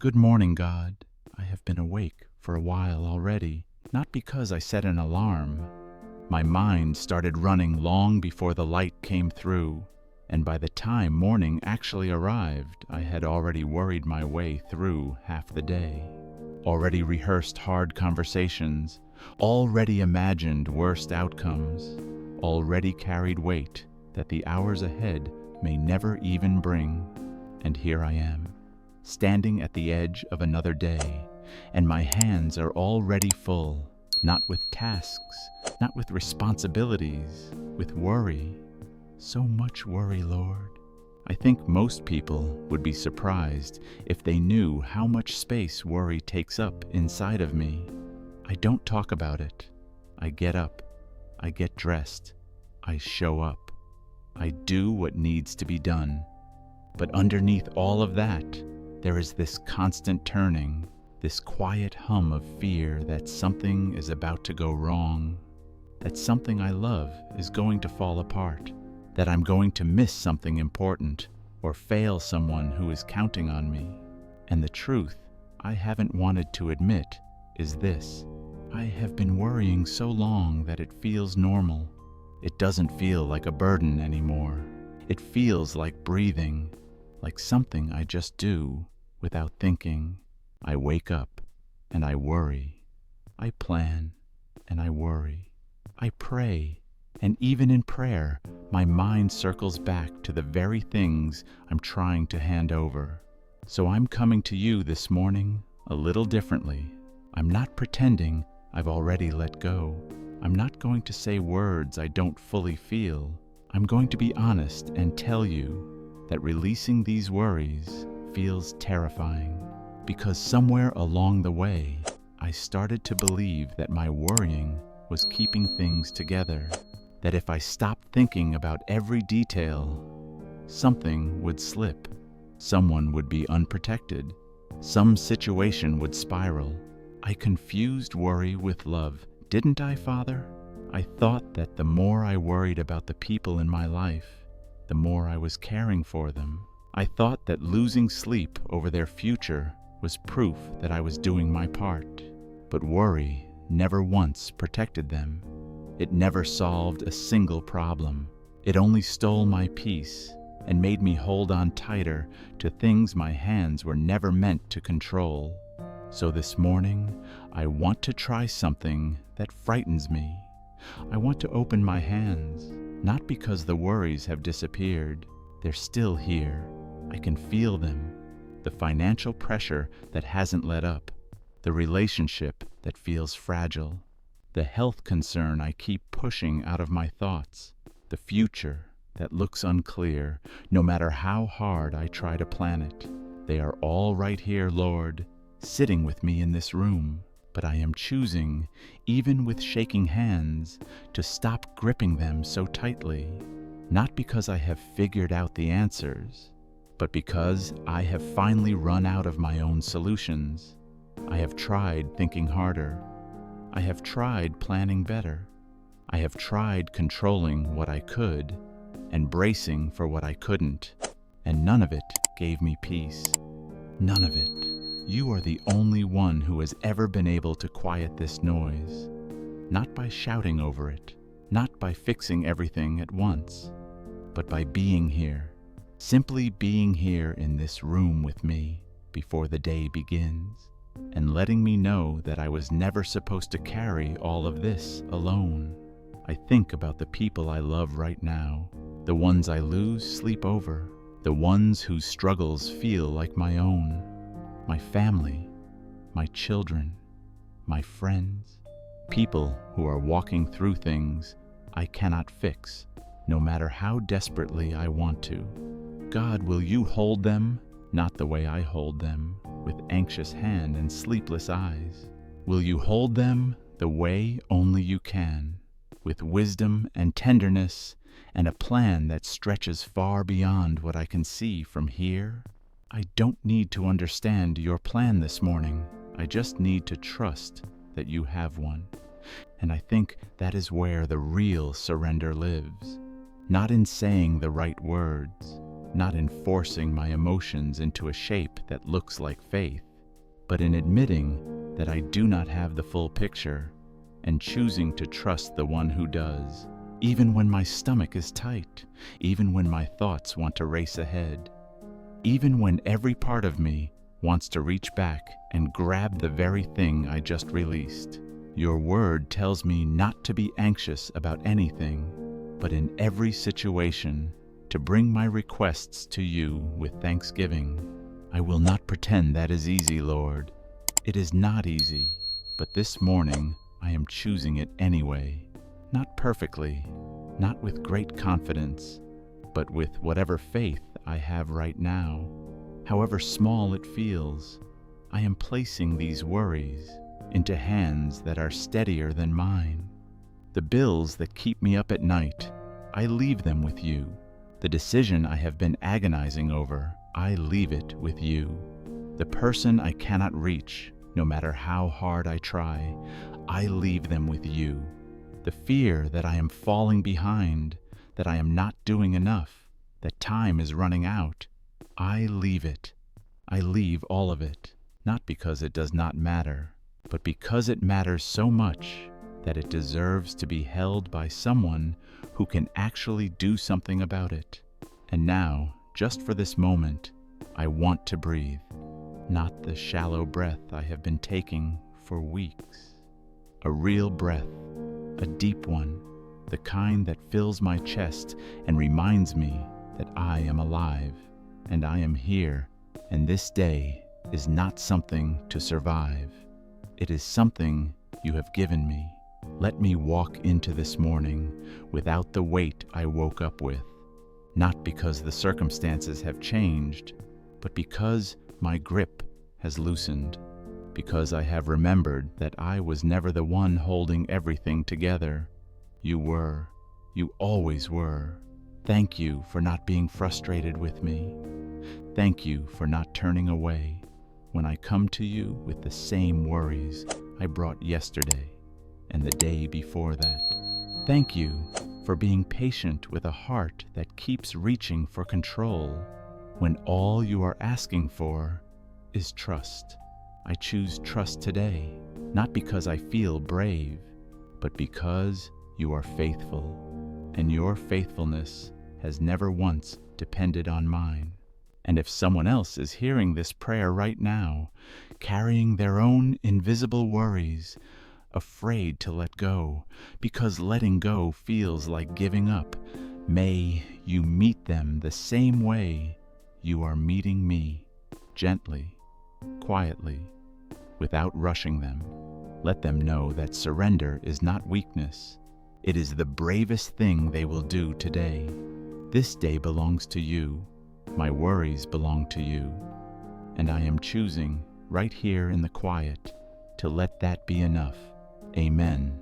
Good morning, God. I have been awake for a while already, not because I set an alarm. My mind started running long before the light came through, and by the time morning actually arrived, I had already worried my way through half the day, already rehearsed hard conversations, already imagined worst outcomes, already carried weight that the hours ahead may never even bring. And here I am, standing at the edge of another day, and my hands are already full, not with tasks, not with responsibilities, with worry. So much worry, Lord. I think most people would be surprised if they knew how much space worry takes up inside of me. I don't talk about it. I get up. I get dressed. I show up. I do what needs to be done. But underneath all of that, there is this constant turning, this quiet hum of fear that something is about to go wrong, that something I love is going to fall apart, that I'm going to miss something important or fail someone who is counting on me. And the truth I haven't wanted to admit is this: I have been worrying so long that it feels normal. It doesn't feel like a burden anymore. It feels like breathing, like something I just do without thinking. I wake up and I worry. I plan and I worry. I pray, and even in prayer, my mind circles back to the very things I'm trying to hand over. So I'm coming to you this morning a little differently. I'm not pretending I've already let go. I'm not going to say words I don't fully feel. I'm going to be honest and tell you that releasing these worries feels terrifying, because somewhere along the way, I started to believe that my worrying was keeping things together, that if I stopped thinking about every detail, something would slip, someone would be unprotected, some situation would spiral. I confused worry with love, didn't I, Father? I thought that the more I worried about the people in my life, the more I was caring for them. I thought that losing sleep over their future was proof that I was doing my part. But worry never once protected them. It never solved a single problem. It only stole my peace and made me hold on tighter to things my hands were never meant to control. So this morning, I want to try something that frightens me. I want to open my hands, not because the worries have disappeared. They're still here. I can feel them. The financial pressure that hasn't let up. The relationship that feels fragile. The health concern I keep pushing out of my thoughts. The future that looks unclear, no matter how hard I try to plan it. They are all right here, Lord, sitting with me in this room. But I am choosing, even with shaking hands, to stop gripping them so tightly. Not because I have figured out the answers, but because I have finally run out of my own solutions. I have tried thinking harder. I have tried planning better. I have tried controlling what I could and bracing for what I couldn't, and none of it gave me peace. None of it. You are the only one who has ever been able to quiet this noise, not by shouting over it, not by fixing everything at once, but by being here, simply being here in this room with me before the day begins, and letting me know that I was never supposed to carry all of this alone. I think about the people I love right now, the ones I lose sleep over, the ones whose struggles feel like my own. My family, my children, my friends, people who are walking through things I cannot fix, no matter how desperately I want to. God, will you hold them, not the way I hold them, with anxious hand and sleepless eyes? Will you hold them the way only you can, with wisdom and tenderness and a plan that stretches far beyond what I can see from here? I don't need to understand your plan this morning. I just need to trust that you have one. And I think that is where the real surrender lives. Not in saying the right words, not in forcing my emotions into a shape that looks like faith, but in admitting that I do not have the full picture and choosing to trust the one who does, even when my stomach is tight, even when my thoughts want to race ahead, even when every part of me wants to reach back and grab the very thing I just released. Your word tells me not to be anxious about anything, but in every situation to bring my requests to you with thanksgiving. I will not pretend that is easy, Lord. It is not easy, but this morning I am choosing it anyway. Not perfectly, not with great confidence, but with whatever faith I have right now. However small it feels, I am placing these worries into hands that are steadier than mine. The bills that keep me up at night, I leave them with you. The decision I have been agonizing over, I leave it with you. The person I cannot reach, no matter how hard I try, I leave them with you. The fear that I am falling behind, that I am not doing enough, that time is running out, I leave it. I leave all of it, not because it does not matter, but because it matters so much that it deserves to be held by someone who can actually do something about it. And now, just for this moment, I want to breathe, not the shallow breath I have been taking for weeks. A real breath, a deep one, the kind that fills my chest and reminds me that I am alive and I am here, and this day is not something to survive. It is something you have given me. Let me walk into this morning without the weight I woke up with, not because the circumstances have changed, but because my grip has loosened, because I have remembered that I was never the one holding everything together. You were. You always were. Thank you for not being frustrated with me. Thank you for not turning away when I come to you with the same worries I brought yesterday and the day before that. Thank you for being patient with a heart that keeps reaching for control when all you are asking for is trust. I choose trust today, not because I feel brave, but because you are faithful, and your faithfulness has never once depended on mine. And if someone else is hearing this prayer right now, carrying their own invisible worries, afraid to let go, because letting go feels like giving up, may you meet them the same way you are meeting me, gently, quietly, without rushing them. Let them know that surrender is not weakness. It is the bravest thing they will do today. This day belongs to you. My worries belong to you. And I am choosing, right here in the quiet, to let that be enough. Amen.